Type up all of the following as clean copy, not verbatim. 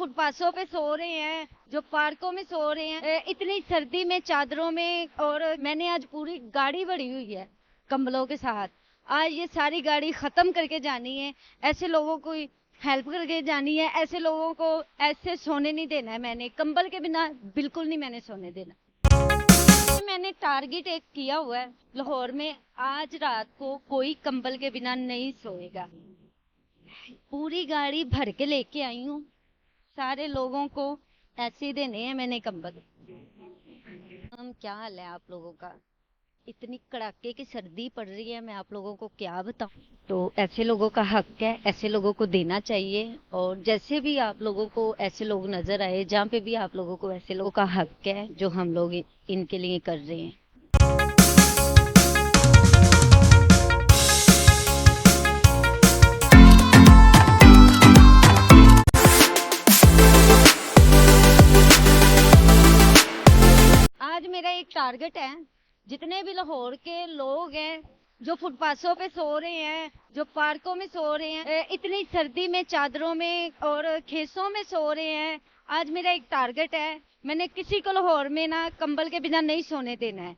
फुटपाथों पे सो रहे हैं, जो पार्कों में सो रहे हैं, इतनी सर्दी में चादरों में। और मैंने आज पूरी गाड़ी भरी हुई है कंबलों के साथ। आज ये सारी गाड़ी खत्म करके जानी है, ऐसे लोगों को हेल्प करके जानी है, ऐसे लोगों को ऐसे सोने नहीं देना है। मैंने कंबल के बिना बिल्कुल नहीं मैंने सोने देना। मैंने टारगेट एक किया हुआ है लाहौर में, आज रात को कोई कंबल के बिना नहीं सोएगा। पूरी गाड़ी भर के लेके आई हूँ, सारे लोगों को ऐसे देने हैं मैंने कंबल। हम क्या हाल है आप लोगों का? इतनी कड़ाके की सर्दी पड़ रही है, मैं आप लोगों को क्या बताऊं। तो ऐसे लोगों का हक है, ऐसे लोगों को देना चाहिए। और जैसे भी आप लोगों को ऐसे लोग नजर आए, जहाँ पे भी आप लोगों को ऐसे लोगों का हक है जो हम लोग इनके लिए कर रहे हैं। आज मेरा एक टारगेट है, जितने भी लाहौर के लोग हैं जो फुटपाथों पे सो रहे हैं, जो पार्कों में सो रहे हैं, इतनी सर्दी में चादरों में और खेसों में सो रहे हैं। आज मेरा एक टारगेट है, मैंने किसी को लाहौर में ना कंबल के बिना नहीं सोने देना है।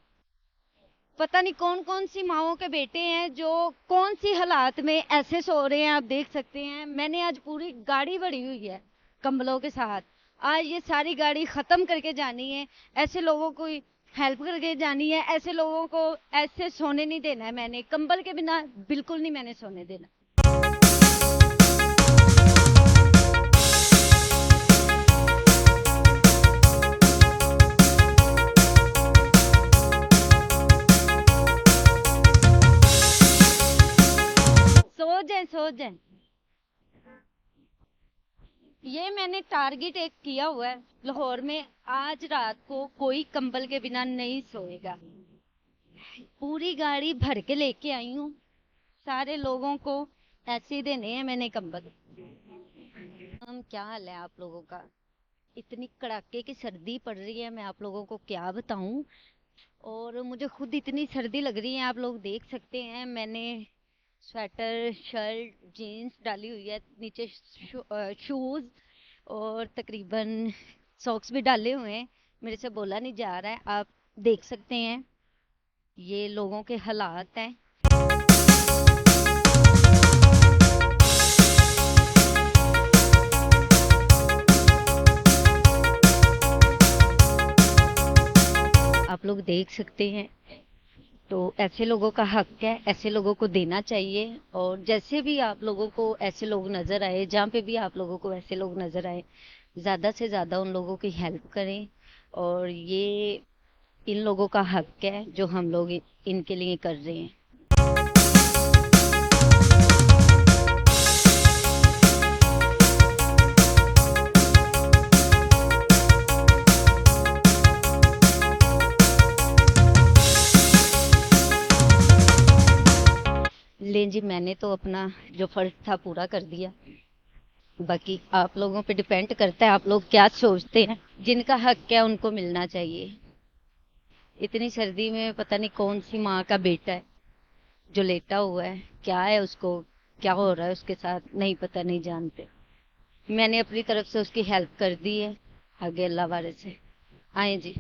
पता नहीं कौन कौन सी माओं के बेटे हैं जो कौन सी हालात में ऐसे सो रहे हैं, आप देख सकते हैं। मैंने आज पूरी गाड़ी भरी हुई है कंबलों के साथ। आज ये सारी गाड़ी खत्म करके जानी है, ऐसे लोगों को हेल्प करके जानी है, ऐसे लोगों को ऐसे सोने नहीं देना है। मैंने कंबल के बिना बिल्कुल नहीं मैंने सोने देना। सो जाए। ये मैंने टारगेट एक किया हुआ है लाहौर में, आज रात को कोई कंबल के बिना नहीं सोएगा। पूरी गाड़ी भर के लेके आई हूँ, सारे लोगों को ऐसे ही देने हैं मैंने कंबल। हम क्या हाल है आप लोगों का? इतनी कड़ाके की सर्दी पड़ रही है, मैं आप लोगों को क्या बताऊं। और मुझे खुद इतनी सर्दी लग रही है, आप लोग देख सकते हैं। मैंने स्वेटर, शर्ट, जीन्स डाली हुई है, नीचे शूज और तकरीबन सॉक्स भी डाले हुए हैं। मेरे से बोला नहीं जा रहा है, आप देख सकते हैं ये लोगों के हालात हैं। आप लोग देख सकते हैं। तो ऐसे लोगों का हक है, ऐसे लोगों को देना चाहिए। और जैसे भी आप लोगों को ऐसे लोग नजर आए, जहाँ पे भी आप लोगों को ऐसे लोग नजर आए, ज्यादा से ज्यादा उन लोगों की हेल्प करें। और ये इन लोगों का हक है जो हम लोग इनके लिए कर रहे हैं। ले जी, मैंने तो अपना जो फर्ज था पूरा कर दिया। बाकी आप लोगों पे डिपेंड करता है, आप लोग क्या सोचते हैं। जिनका हक है उनको मिलना चाहिए। इतनी सर्दी में पता नहीं कौन सी माँ का बेटा है जो लेटा हुआ है, क्या है उसको, क्या हो रहा है उसके साथ, नहीं पता, नहीं जानते। मैंने अपनी तरफ से उसकी हेल्प कर दी है। आगे अल्लाह वाले से आए जी।